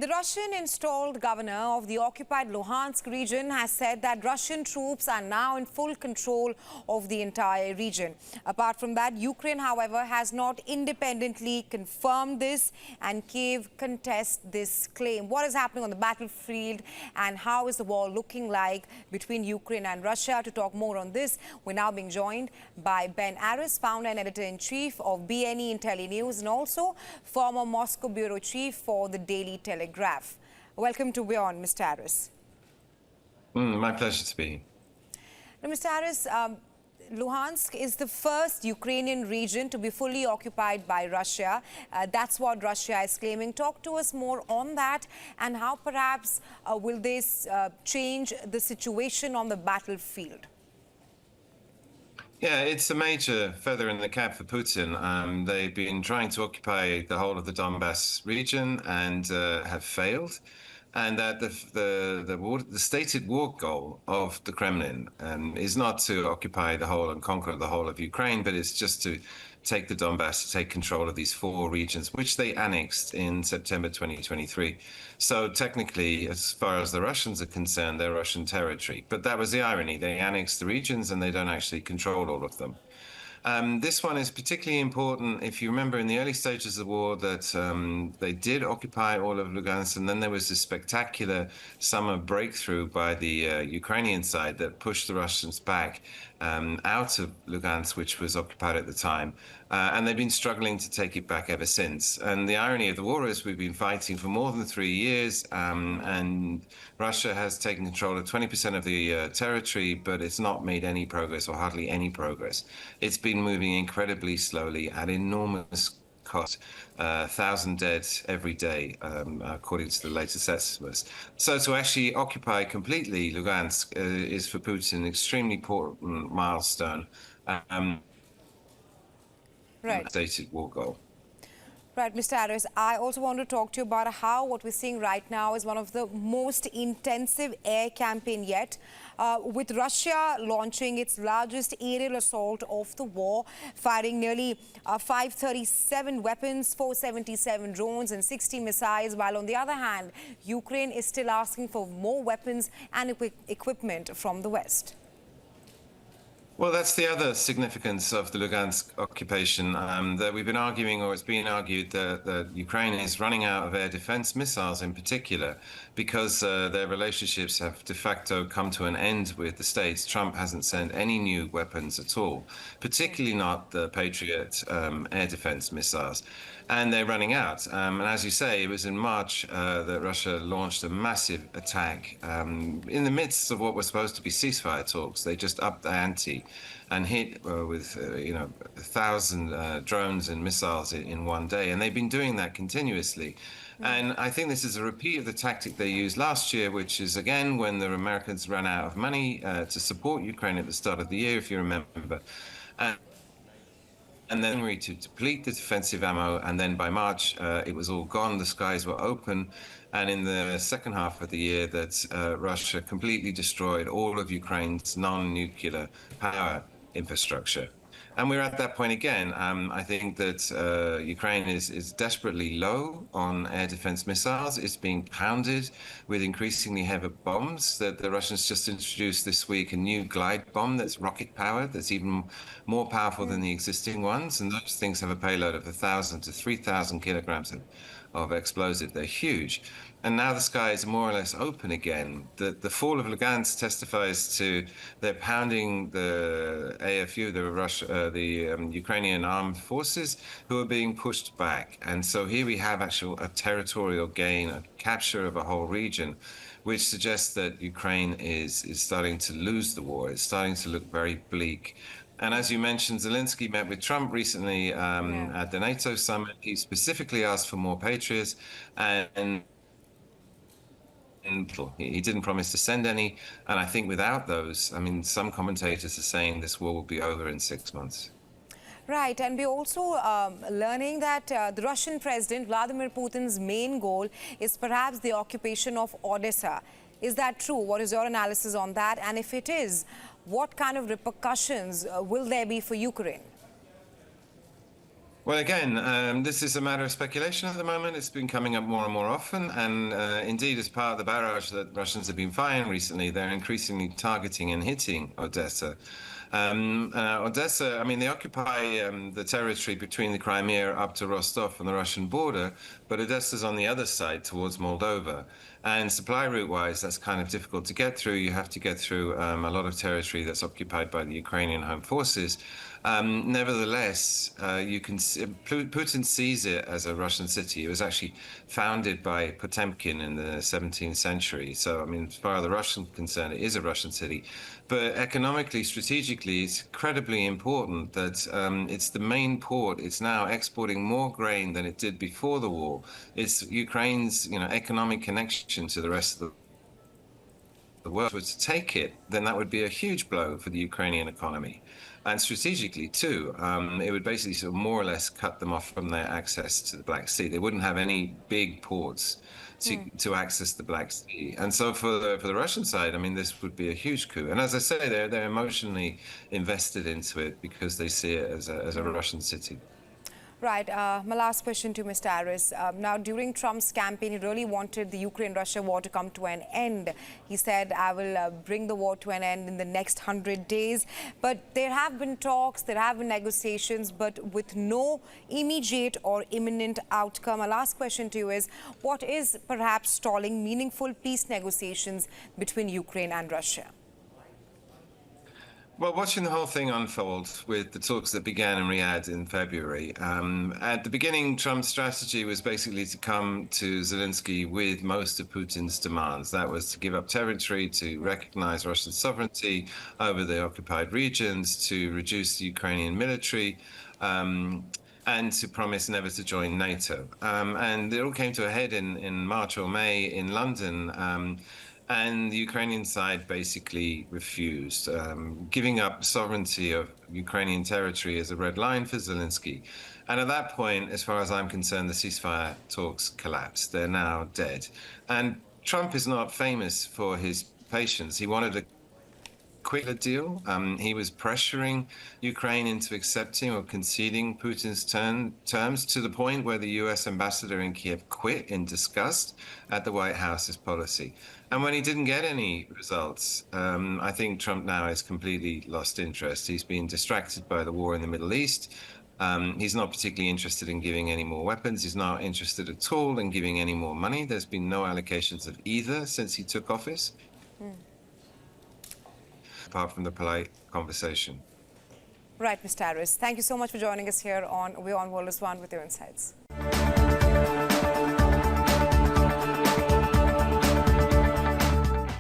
The Russian-installed governor of the occupied Luhansk region has said that Russian troops are now in full control of the entire region. Apart from that, Ukraine, however, has not independently confirmed this, and Kiev contests this claim. What is happening on the battlefield and how is the war looking like between Ukraine and Russia? To talk more on this, we're now being joined by Ben Aris, founder and editor-in-chief of BNE IntelliNews, and also former Moscow bureau chief for the Daily Telegraph. Welcome to WION, Mr. Aris. My pleasure to be here. Now, Mr. Aris, Luhansk is the first Ukrainian region to be fully occupied by Russia. That's what Russia is claiming. Talk to us more on that, and how perhaps will this change the situation on the battlefield? Yeah, it's a major feather in the cap for Putin. They've been trying to occupy the whole of the Donbass region and have failed. And that the stated war goal of the Kremlin is not to occupy the whole and conquer the whole of Ukraine, but it's just to take the Donbass, to take control of these 4 regions, which they annexed in September 2023. So technically, as far as the Russians are concerned, they're Russian territory. But that was the irony. They annexed the regions and they don't actually control all of them. This one is particularly important if you remember in the early stages of the war that they did occupy all of Lugansk, and then there was this spectacular summer breakthrough by the Ukrainian side that pushed the Russians back out of Lugansk, which was occupied at the time. And they've been struggling to take it back ever since. And the irony of the war is we've been fighting for more than 3 years, and Russia has taken control of 20% of the territory, but it's not made any progress, or hardly any progress. It's been moving incredibly slowly at enormous cost, 1,000 dead every day, according to the latest estimates. So to actually occupy completely Lugansk is for Putin an extremely important milestone. Right. Stated war goal. Right, Mr. Aris, I also want to talk to you about how what we're seeing right now is one of the most intensive air campaign yet, with Russia launching its largest aerial assault of the war, firing nearly 537 weapons, 477 drones and 60 missiles, while on the other hand, Ukraine is still asking for more weapons and equipment from the West. Well, that's the other significance of the Lugansk occupation, that we've been arguing, or it's been argued, that Ukraine is running out of air defense missiles in particular, because their relationships have de facto come to an end with the States. Trump hasn't sent any new weapons at all, particularly not the Patriot air defense missiles. And they're running out. And as you say, it was in March that Russia launched a massive attack in the midst of what were supposed to be ceasefire talks. They just upped the ante and hit with 1,000 drones and missiles in one day. And they've been doing that continuously. And I think this is a repeat of the tactic they used last year, which is, again, when the Americans ran out of money to support Ukraine at the start of the year, if you remember. And then we to deplete the defensive ammo, and then by March, it was all gone. The skies were open. And in the second half of the year, that Russia completely destroyed all of Ukraine's non-nuclear power infrastructure. And we're at that point again. I think that Ukraine is desperately low on air defense missiles. It's being pounded with increasingly heavy bombs. That the Russians just introduced this week a new glide bomb that's rocket powered, that's even more powerful than the existing ones. And those things have a payload of 1,000 to 3,000 kilograms of explosive. They're huge. And now the sky is more or less open again. The fall of Lugansk testifies to they're pounding the AFU, the Ukrainian armed forces, who are being pushed back. And so here we have a territorial gain, a capture of a whole region, which suggests that Ukraine is starting to lose the war. It's starting to look very bleak. And as you mentioned, Zelensky met with Trump recently at the NATO summit. He specifically asked for more Patriots, and he didn't promise to send any. And I think without those, I mean, some commentators are saying this war will be over in 6 months. Right, and we're also learning that the Russian President Vladimir Putin's main goal is perhaps the occupation of Odessa. Is that true? What is your analysis on that? And if it is, what kind of repercussions will there be for Ukraine? Well, again, this is a matter of speculation at the moment. It's been coming up more and more often. And indeed, as part of the barrage that Russians have been firing recently, they're increasingly targeting and hitting Odessa. Odessa, I mean, they occupy the territory between the Crimea up to Rostov and the Russian border, but Odessa's on the other side towards Moldova. And supply route-wise, that's kind of difficult to get through. You have to get through a lot of territory that's occupied by the Ukrainian Home Forces. Nevertheless, Putin sees it as a Russian city. It was actually founded by Potemkin in the 17th century. So, I mean, as far as the Russians are concerned, it is a Russian city. But economically, strategically, it's incredibly important that it's the main port. It's now exporting more grain than it did before the war. It's Ukraine's, economic connection to the rest of the world. Were to take it, then that would be a huge blow for the Ukrainian economy. And strategically, too, it would basically sort of more or less cut them off from their access to the Black Sea. They wouldn't have any big ports to access the Black Sea. And so for the Russian side, I mean, this would be a huge coup. And as I say, they're emotionally invested into it because they see it as a Russian city. Right. My last question to Mr. Aris. Now, during Trump's campaign, he really wanted the Ukraine-Russia war to come to an end. He said, I will bring the war to an end in the next 100 days. But there have been talks, there have been negotiations, but with no immediate or imminent outcome. My last question to you is, what is perhaps stalling meaningful peace negotiations between Ukraine and Russia? Well, watching the whole thing unfold with the talks that began in Riyadh in February, at the beginning, Trump's strategy was basically to come to Zelensky with most of Putin's demands. That was to give up territory, to recognize Russian sovereignty over the occupied regions, to reduce the Ukrainian military, and to promise never to join NATO. And it all came to a head in March or May in London. And the Ukrainian side basically refused. Giving up sovereignty of Ukrainian territory is a red line for Zelensky. And at that point, as far as I'm concerned, the ceasefire talks collapsed. They're now dead. And Trump is not famous for his patience. He wanted a quicker deal. He was pressuring Ukraine into accepting or conceding Putin's terms to the point where the US ambassador in Kiev quit in disgust at the White House's policy. And when he didn't get any results, I think Trump now has completely lost interest. He's been distracted by the war in the Middle East. He's not particularly interested in giving any more weapons. He's not interested at all in giving any more money. There's been no allocations of either since he took office. Apart from the polite conversation. Right, Mr. Aris. Thank you so much for joining us here on WION World with your insights.